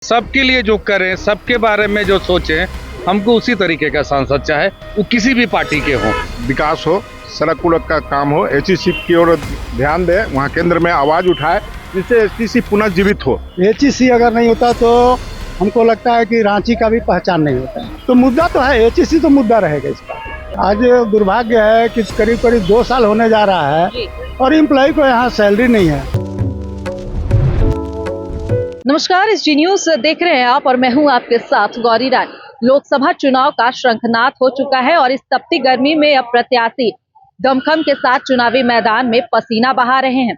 सबके लिए जो करें, सबके बारे में जो सोचें, हमको उसी तरीके का सांसद चाहे, वो किसी भी पार्टी के हों। विकास हो, सड़क उड़क का काम हो, एचईसी की ओर ध्यान दे, वहाँ केंद्र में आवाज उठाए जिससे एचईसी पुनः जीवित हो। एचईसी अगर नहीं होता तो हमको लगता है कि रांची का भी पहचान नहीं होता है। तो मुद्दा तो है, एचईसी तो मुद्दा रहेगा इसका। आज दुर्भाग्य है कि करीब करीब 2 साल होने जा रहा है और एम्प्लॉय को यहाँ सैलरी नहीं है। नमस्कार, इस जी न्यूज देख रहे हैं आप और मैं हूं आपके साथ गौरी रानी। लोकसभा चुनाव का शंखनाद हो चुका है और इस तपती गर्मी में अब प्रत्याशी दमखम के साथ चुनावी मैदान में पसीना बहा रहे हैं।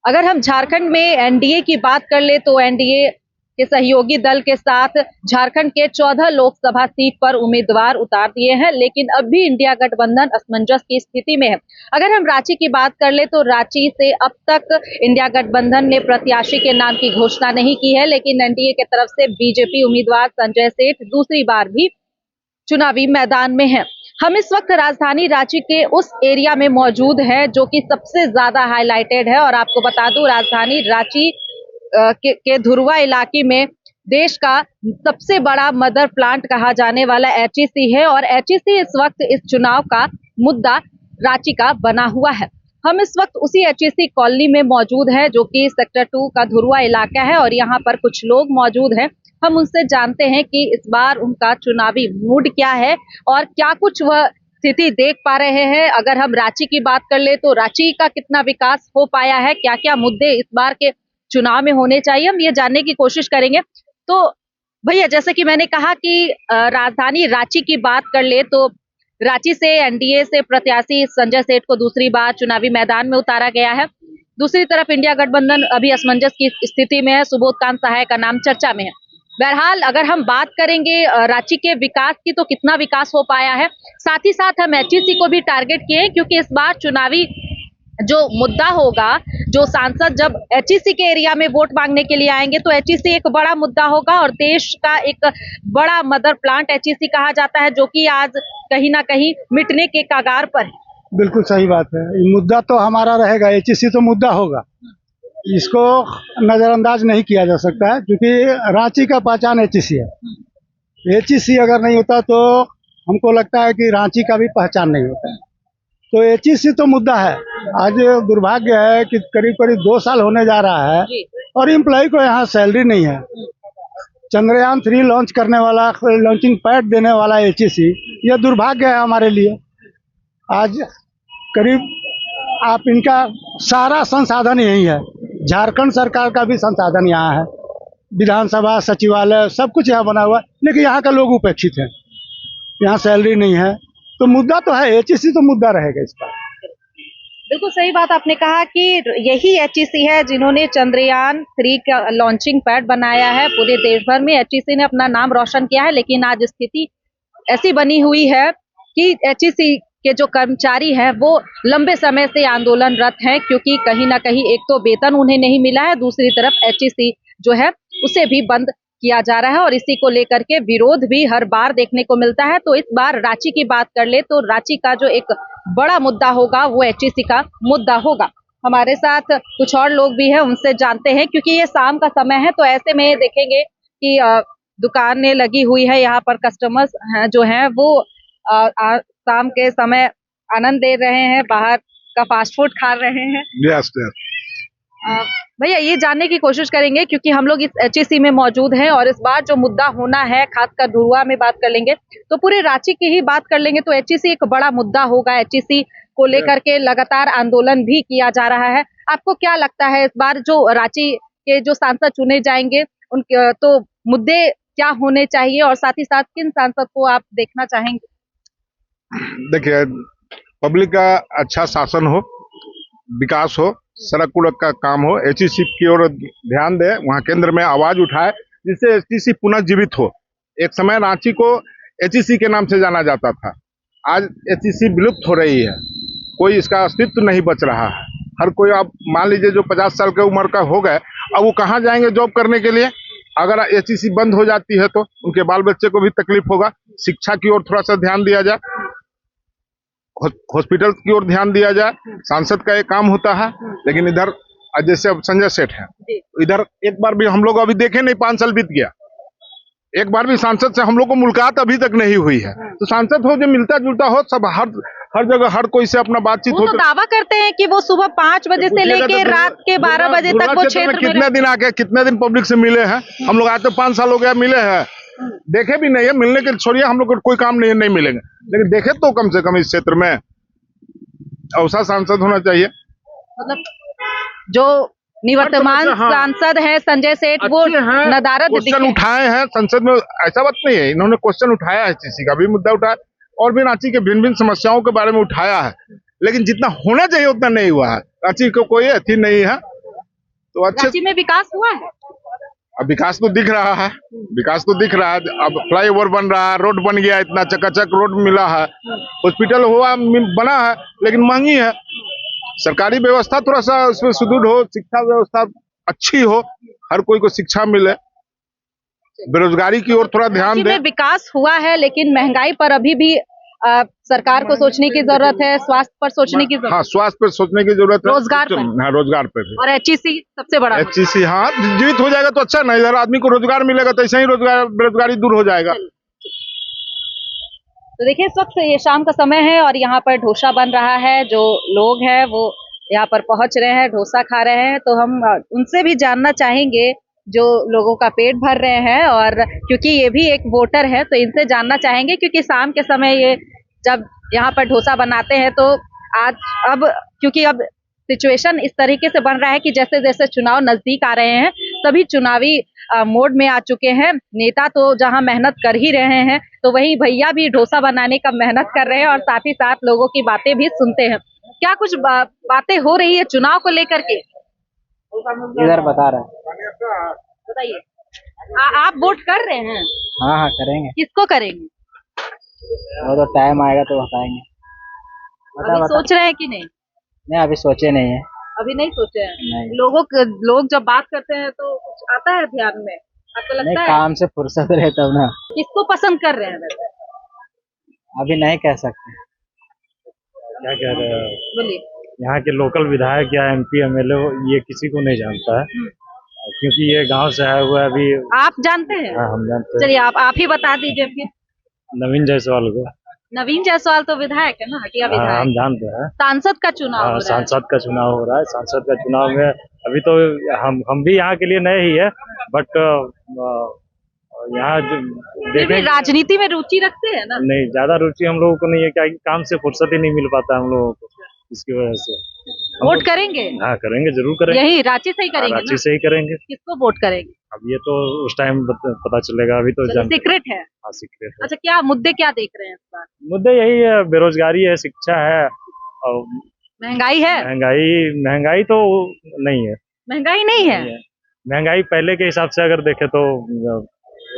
अगर हम झारखंड में एनडीए की बात कर ले तो एनडीए के सहयोगी दल के साथ झारखंड के 14 लोकसभा सीट पर उम्मीदवार उतार दिए हैं, लेकिन अब भी इंडिया गठबंधन असमंजस की स्थिति में है। अगर हम रांची की बात कर ले तो रांची से अब तक इंडिया गठबंधन ने प्रत्याशी के नाम की घोषणा नहीं की है, लेकिन एनडीए की तरफ से बीजेपी उम्मीदवार संजय सेठ दूसरी बार भी चुनावी मैदान में है। हम इस वक्त राजधानी रांची के उस एरिया में मौजूद है जो कि सबसे ज्यादा हाईलाइटेड है और आपको बता दूं, राजधानी रांची के धुरवा इलाके में देश का सबसे बड़ा मदर प्लांट कहा जाने वाला एचईसी है और एचईसी इस वक्त इस चुनाव का मुद्दा रांची का बना हुआ है। हम इस वक्त उसी एचईसी कॉलोनी में मौजूद है जो कि सेक्टर 2 का धुरवा इलाका है और यहाँ पर कुछ लोग मौजूद हैं। हम उनसे जानते हैं कि इस बार उनका चुनावी मूड क्या है और क्या कुछ वह स्थिति देख पा रहे हैं। अगर हम रांची की बात कर ले तो रांची का कितना विकास हो पाया है, क्या क्या मुद्दे इस बार के चुनाव में होने चाहिए, हम ये जानने की कोशिश करेंगे। तो भैया, जैसे कि मैंने कहा कि राजधानी रांची की बात कर ले तो रांची से एनडीए से प्रत्याशी संजय सेठ को दूसरी बार चुनावी मैदान में उतारा गया है। दूसरी तरफ इंडिया गठबंधन अभी असमंजस की स्थिति में है, सुबोध कांत सहाय का नाम चर्चा में है। बहरहाल अगर हम बात करेंगे रांची के विकास की तो कितना विकास हो पाया है, साथ ही साथ हम एचईसी को भी टारगेट किए हैं क्योंकि इस बार चुनावी जो मुद्दा होगा, जो सांसद जब एचईसी के एरिया में वोट मांगने के लिए आएंगे तो एचईसी एक बड़ा मुद्दा होगा और देश का एक बड़ा मदर प्लांट एचईसी कहा जाता है जो कि आज कहीं ना कहीं मिटने के कगार पर है। बिल्कुल सही बात है, ये मुद्दा तो हमारा रहेगा, एचईसी तो मुद्दा होगा, इसको नजरअंदाज नहीं किया जा सकता है क्योंकि रांची का पहचान एचईसी है। एचईसी अगर नहीं होता तो हमको लगता है कि रांची का भी पहचान नहीं होता है। तो एचईसी तो मुद्दा है। आज दुर्भाग्य है कि करीब करीब 2 साल होने जा रहा है और एम्प्लॉय को यहाँ सैलरी नहीं है। चंद्रयान 3 लॉन्च करने वाला, लॉन्चिंग पैड देने वाला एचईसी, यह दुर्भाग्य है हमारे लिए। आज करीब आप इनका सारा संसाधन यही है, झारखंड सरकार का भी संसाधन यहाँ है, विधानसभा, सचिवालय, सब कुछ यहाँ बना हुआ है, लेकिन यहाँ का लोग उपेक्षित है, यहाँ सैलरी नहीं है। तो मुद्दा तो है, एचईसी तो मुद्दा रहेगा इसका। बिल्कुल सही बात आपने कहा कि यही एचईसी है जिन्होंने चंद्रयान 3 का लॉन्चिंग पैड बनाया है। पूरे देश भर में एचईसी ने अपना नाम रोशन किया है, लेकिन आज स्थिति ऐसी बनी हुई है कि एचईसी के जो कर्मचारी हैं वो लंबे समय से आंदोलनरत हैं क्योंकि कहीं ना कहीं एक तो वेतन उन्हें नहीं मिला है, दूसरी तरफ एचईसी जो है उसे भी बंद किया जा रहा है और इसी को लेकर के विरोध भी हर बार देखने को मिलता है। तो इस बार रांची की बात कर ले तो रांची का जो एक बड़ा मुद्दा होगा वो एचईसी का मुद्दा होगा। हमारे साथ कुछ और लोग भी हैं, उनसे जानते हैं क्योंकि ये शाम का समय है तो ऐसे में देखेंगे कि दुकानें लगी हुई है, यहाँ पर कस्टमर्स जो हैं वो शाम के समय आनंद ले रहे हैं, बाहर का फास्ट फूड खा रहे हैं। यस भैया, ये जानने की कोशिश करेंगे क्योंकि हम लोग इस एचईसी में मौजूद हैं और इस बार जो मुद्दा होना है, खासकर धुरवा में बात कर लेंगे तो पूरे रांची की ही बात कर लेंगे तो एचईसी एक बड़ा मुद्दा होगा। एचईसी को लेकर के लगातार आंदोलन भी किया जा रहा है। आपको क्या लगता है इस बार जो रांची के जो सांसद चुने जाएंगे उनके तो मुद्दे क्या होने चाहिए और साथ ही साथ किन सांसद को आप देखना चाहेंगे? देखिए, पब्लिक का अच्छा शासन हो, विकास हो, सड़क उड़क का काम हो, एचईसी की ओर ध्यान दे, वहाँ केंद्र में आवाज उठाए जिससे एचईसी पुनः जीवित हो। एक समय रांची को एचईसी के नाम से जाना जाता था, आज एचईसी विलुप्त हो रही है, कोई इसका अस्तित्व नहीं बच रहा है। हर कोई, आप मान लीजिए जो 50 साल की उम्र का हो गए, अब वो कहाँ जाएंगे जॉब करने के लिए? अगर एचईसी बंद हो जाती है तो उनके बाल बच्चे को भी तकलीफ होगा। शिक्षा की ओर थोड़ा सा ध्यान दिया जाए, हॉस्पिटल की ओर ध्यान दिया जाए, सांसद का ये काम होता है, लेकिन इधर और जैसे अब संजय सेठ हैं, जी। इधर एक बार भी हम लोग अभी देखे नहीं, 5 साल बीत गया, एक बार भी सांसद से हम लोग को मुलाकात अभी तक नहीं हुई है। तो सांसद हो जो मिलता जुलता हो, सब हर जगह हर कोई से अपना बातचीत वो हो। तो दावा करते हैं कि वो सुबह 5 बजे से लेके रात के 12 बजे तक वो क्षेत्र में कितने दिन आके कितने दिन पब्लिक से मिले हैं हम लोग? आज तो 5 साल हो गया मिले हैं, देखे भी नहीं है। मिलने के छोड़िए, हम लोग को कोई काम नहीं मिलेंगे, लेकिन देखे तो कम से कम इस क्षेत्र में ऐसा सांसद होना चाहिए। मतलब जो निवर्तमान हाँ। सांसद है संजय सेठ, वो नदारद क्वेश्चन दिखे। उठाए हैं संसद में, ऐसा बात नहीं है, इन्होंने क्वेश्चन उठाया है, किसी का भी मुद्दा उठाया और भी रांची के भिन्न भिन्न समस्याओं के बारे में उठाया है, लेकिन जितना होना चाहिए उतना नहीं हुआ है। रांची को कोई अथी नहीं है, तो अच्छे रांची में विकास हुआ है। अब विकास तो दिख रहा है, विकास तो दिख रहा है। अब फ्लाईओवर बन रहा है, रोड बन गया, इतना चकाचक रोड मिला है, हॉस्पिटल हुआ बना है, लेकिन महंगी है। सरकारी व्यवस्था थोड़ा सा उसमें सुदृढ़ हो, शिक्षा व्यवस्था अच्छी हो, हर कोई को शिक्षा मिले, बेरोजगारी की ओर थोड़ा ध्यान रांची दे। में विकास हुआ है, लेकिन महंगाई पर अभी भी सरकार को सोचने की जरूरत है, स्वास्थ्य पर सोचने की जरूरत हाँ, स्वास्थ्य पर सोचने की जरूरत है, रोजगार पर। हाँ, रोजगार पर भी। और HEC सबसे बड़ा मुद्दा। HEC हाँ जीवित हो जाएगा तो अच्छा ना, इधर आदमी को रोजगार मिलेगा तो ऐसे ही बेरोजगारी दूर हो जाएगा। तो देखिए, इस वक्त ये शाम का समय है और यहाँ पर डोसा बन रहा है। जो लोग हैं वो यहाँ पर पहुंच रहे हैं, डोसा खा रहे हैं, तो हम उनसे भी जानना चाहेंगे जो लोगों का पेट भर रहे हैं, और क्योंकि ये भी एक वोटर है तो इनसे जानना चाहेंगे, क्योंकि शाम के समय ये जब यहाँ पर डोसा बनाते हैं तो अब क्योंकि अब सिचुएशन इस तरीके से बन रहा है कि जैसे जैसे चुनाव नजदीक आ रहे हैं, सभी चुनावी मोड में आ चुके हैं। नेता तो जहां मेहनत कर ही रहे हैं, तो वहीं भैया भी डोसा बनाने का मेहनत कर रहे हैं और साथ ही साथ लोगों की बातें भी सुनते हैं। क्या कुछ बातें हो रही है चुनाव को लेकर के? इधर बता रहे हैं। बताइए, आप वोट कर रहे हैं? हाँ हाँ करेंगे, किसको करेंगे? वो तो टाइम आएगा तो बताएंगे। अभी सोच रहे हैं कि नहीं? नहीं अभी सोचे नहीं है। अभी नहीं सोचे हैं। नहीं। लोग जब बात करते हैं तो कुछ आता है ध्यान में, आपको नहीं लगता है? काम से फुर्सत रहे तब ना। किसको पसंद कर रहे हैं वैसे? अभी नहीं कह सकते। क्या कह रहे हैं? बोलिए। यहाँ के लोकल विधायक या MP MLA ये किसी को नहीं जानता है, क्योंकि ये गांव से आया हुआ है। अभी आप जानते हैं? हाँ, हम जानते हैं। चलिए आप ही बता दीजिए फिर। नवीन जायसवाल को। नवीन जायसवाल तो विधायक है ना, हटिया हाँ, हम विधायक। जानते हैं। सांसद का चुनाव हो हाँ, रहा है। सांसद का चुनाव हो रहा है। सांसद का चुनाव में अभी तो हम भी यहाँ के लिए नए ही है, बट यहाँ फिर भी राजनीति में रुचि रखते हैं ना? नहीं, ज्यादा रुचि हम लोगों को नहीं है, क्या काम से फुर्सत ही नहीं मिल पाता हम लोगों को, इसकी वजह से। वोट करेंगे? हाँ करेंगे, जरूर करेंगे। यही रांची से ही करेंगे रांची ना? से ही करेंगे। किसको वोट करेंगे? अब ये तो उस टाइम पता चलेगा, अभी तो सीक्रेट है। हाँ, सीक्रेट है। अच्छा, क्या मुद्दे क्या देख रहे हैं इस बार? मुद्दे यही है, बेरोजगारी है, शिक्षा है और महंगाई है? महंगाई तो नहीं है। महंगाई नहीं है? महंगाई पहले के हिसाब से अगर देखे तो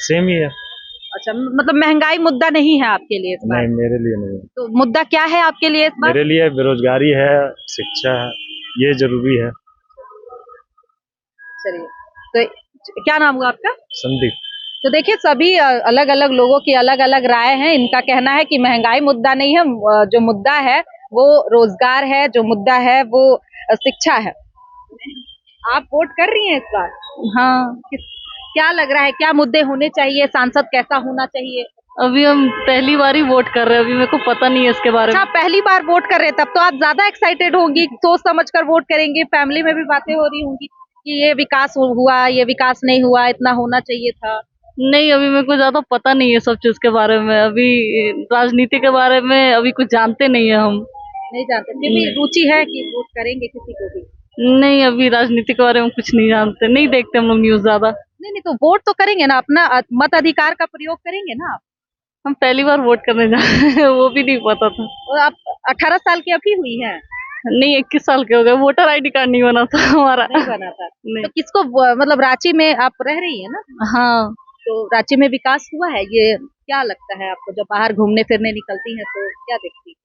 सेम ही है। अच्छा, मतलब महंगाई मुद्दा नहीं है आपके लिए इस बार? नहीं, मेरे लिए नहीं है। तो मुद्दा क्या है आपके लिए इस बार? मेरे लिए बेरोजगारी है, शिक्षा है, ये जरूरी है। चलिए, तो क्या नाम हुआ आपका? संदीप। तो देखिए, सभी अलग अलग लोगों की अलग अलग राय है। इनका कहना है कि महंगाई मुद्दा नहीं है, जो मुद्दा है वो रोजगार है, जो मुद्दा है वो शिक्षा है। आप वोट कर रही हैं इस बार? हाँ। क्या लग रहा है, क्या मुद्दे होने चाहिए, सांसद कैसा होना चाहिए? अभी हम पहली बार ही वोट कर रहे हैं, अभी मेरे को पता नहीं है इसके बारे में। अच्छा, पहली बार वोट कर रहे हैं, तब तो आप ज्यादा एक्साइटेड होंगी, सोच समझ कर वोट करेंगी। फैमिली में भी बातें हो रही होंगी कि ये विकास हुआ, ये विकास नहीं हुआ, इतना होना चाहिए था। नहीं, अभी मेरे को ज्यादा पता नहीं है सब चीज के बारे में। अभी राजनीति के बारे में अभी कुछ जानते नहीं है हम। नहीं जानते, फिर भी रुचि है कि वोट करेंगे किसी को भी? नहीं, अभी राजनीति के बारे में कुछ नहीं जानते, नहीं देखते हम लोग न्यूज ज्यादा। नहीं, तो वोट तो करेंगे ना, अपना मत अधिकार का प्रयोग करेंगे ना आप? हम पहली बार वोट करने जा रहे हैं, वो भी नहीं पता था। और आप 18 साल की अभी हुई हैं? नहीं, 21 साल के हो गए। वोटर ID कार्ड नहीं बना था हमारा। नहीं बना था? नहीं। तो किसको, मतलब रांची में आप रह रही है ना? हाँ। तो रांची में विकास हुआ है, ये क्या लगता है आपको? जब बाहर घूमने फिरने निकलती हैं तो क्या देखती है?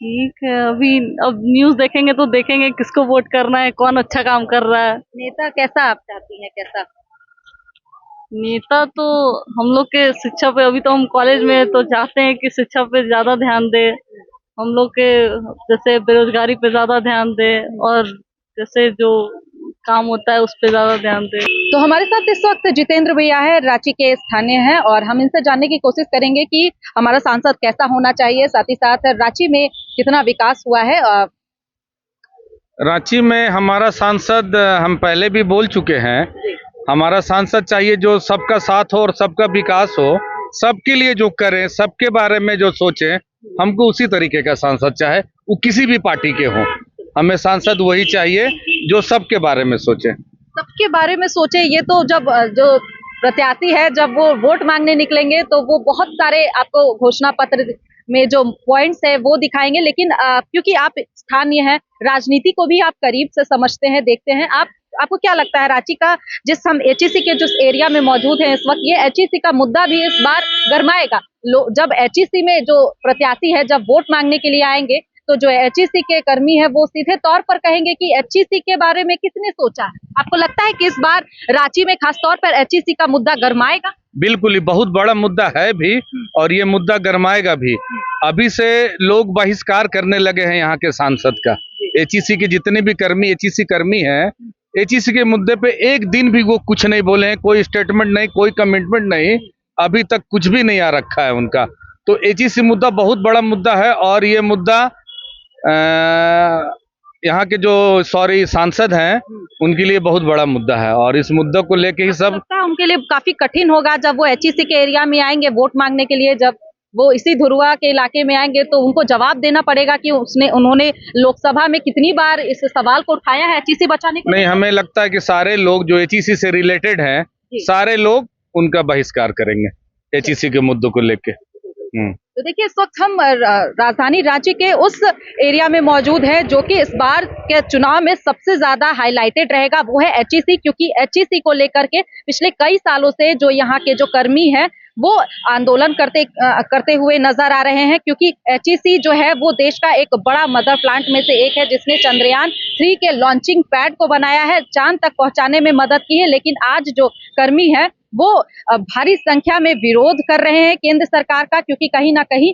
ठीक है, अभी अब न्यूज देखेंगे तो देखेंगे किसको वोट करना है, कौन अच्छा काम कर रहा है। नेता कैसा आप चाहती हैं, कैसा? नेता तो हम लोग के शिक्षा पे, अभी तो हम कॉलेज में तो चाहते हैं कि शिक्षा पे ज्यादा ध्यान दे, हम लोग के जैसे बेरोजगारी पे ज्यादा ध्यान दे, और जैसे जो काम होता है उस पर ज्यादा ध्यान दे। तो हमारे साथ इस वक्त जितेंद्र भैया है, रांची के स्थानीय हैं और हम इनसे जानने की कोशिश करेंगे कि हमारा सांसद कैसा होना चाहिए, साथ ही साथ रांची में कितना विकास हुआ है। रांची में हमारा सांसद हम पहले भी बोल चुके हैं, हमारा सांसद चाहिए जो सबका साथ हो और सबका विकास हो, सबके लिए जो करे, सबके बारे में जो सोचे, हमको उसी तरीके का सांसद चाहे, वो किसी भी पार्टी के हो। हमें सांसद वही चाहिए जो सबके बारे में सोचे। सबके बारे में सोचे, ये तो जब जो प्रत्याशी है जब वो वोट मांगने निकलेंगे तो वो बहुत सारे आपको घोषणा पत्र में जो पॉइंट्स है वो दिखाएंगे, लेकिन क्योंकि आप स्थानीय हैं, राजनीति को भी आप करीब से समझते हैं, देखते हैं, आपको क्या लगता है रांची का, जिस हम एचईसी के जिस एरिया में मौजूद हैं इस वक्त, ये एचईसी का मुद्दा भी इस बार गरमाएगा? जब एचईसी में जो प्रत्याशी है जब वोट मांगने के लिए आएंगे तो जो एचईसी के कर्मी है वो सीधे तौर पर कहेंगे कि एचईसी के बारे में किसने सोचा है। आपको लगता है कि इस बार रांची में खास तौर पर एचईसी का मुद्दा गरमाएगा? बिल्कुल ही, बहुत बड़ा मुद्दा है भी और ये मुद्दा गरमाएगा भी। अभी से लोग बहिष्कार करने लगे हैं यहाँ के सांसद का। एचईसी के जितने भी कर्मी एचईसी कर्मी हैं, एचईसी के मुद्दे पे एक दिन भी वो कुछ नहीं बोले हैं, कोई स्टेटमेंट नहीं, कोई कमिटमेंट नहीं, अभी तक कुछ भी नहीं आ रखा है उनका। तो एचईसी मुद्दा बहुत बड़ा मुद्दा है और ये मुद्दा यहाँ के जो सांसद हैं उनके लिए बहुत बड़ा मुद्दा है और इस मुद्दे को लेके ही सब उनके लिए काफी कठिन होगा जब वो एचईसी के एरिया में आएंगे वोट मांगने के लिए। जब वो इसी धुरुआ के इलाके में आएंगे तो उनको जवाब देना पड़ेगा कि उन्होंने लोकसभा में कितनी बार इस सवाल को उठाया है एचईसी बचाने के लिए। नहीं, हमें लगता है कि सारे लोग जो एचईसी से रिलेटेड हैं, सारे लोग उनका बहिष्कार करेंगे एचईसी के मुद्दों को लेके। तो देखिए, इस वक्त हम राजधानी रांची के उस एरिया में मौजूद है जो कि इस बार के चुनाव में सबसे ज्यादा हाईलाइटेड रहेगा, वो है एचईसी। क्योंकि एचईसी को लेकर के पिछले कई सालों से जो यहाँ के जो कर्मी हैं वो आंदोलन करते हुए नजर आ रहे हैं, क्योंकि एचईसी जो है वो देश का एक बड़ा मदर प्लांट में से एक है जिसने चंद्रयान 3 के लॉन्चिंग पैड को बनाया है, चांद तक पहुंचाने में मदद की है। लेकिन आज जो कर्मी है वो भारी संख्या में विरोध कर रहे हैं केंद्र सरकार का, क्योंकि कहीं ना कहीं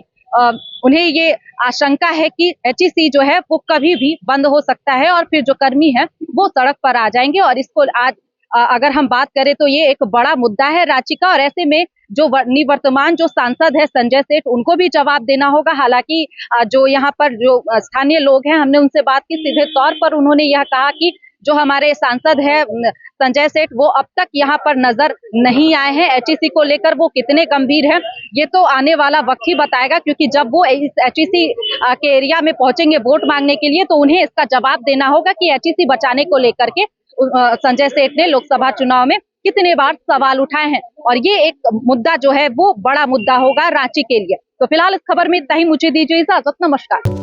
उन्हें ये आशंका है कि एचईसी जो है वो कभी भी बंद हो सकता है और फिर जो कर्मी है वो सड़क पर आ जाएंगे। और इसको आज अगर हम बात करें तो ये एक बड़ा मुद्दा है रांची का, और ऐसे में जो निवर्तमान जो सांसद है संजय सेठ, उनको भी जवाब देना होगा। हालांकि जो यहाँ पर जो स्थानीय लोग हैं, हमने उनसे बात की, सीधे तौर पर उन्होंने यह कहा कि जो हमारे सांसद है संजय सेठ वो अब तक यहाँ पर नजर नहीं आए हैं। एचईसी को लेकर वो कितने गंभीर हैं ये तो आने वाला वक्त ही बताएगा, क्योंकि जब वो इस एचईसी के एरिया में पहुंचेंगे वोट मांगने के लिए तो उन्हें इसका जवाब देना होगा कि एचईसी बचाने को लेकर के संजय सेठ ने लोकसभा चुनाव में कितने बार सवाल उठाए हैं। और ये एक मुद्दा जो है वो बड़ा मुद्दा होगा रांची के लिए। तो फिलहाल इस खबर में इतना ही, मुझे दीजिए इजाजत, नमस्कार।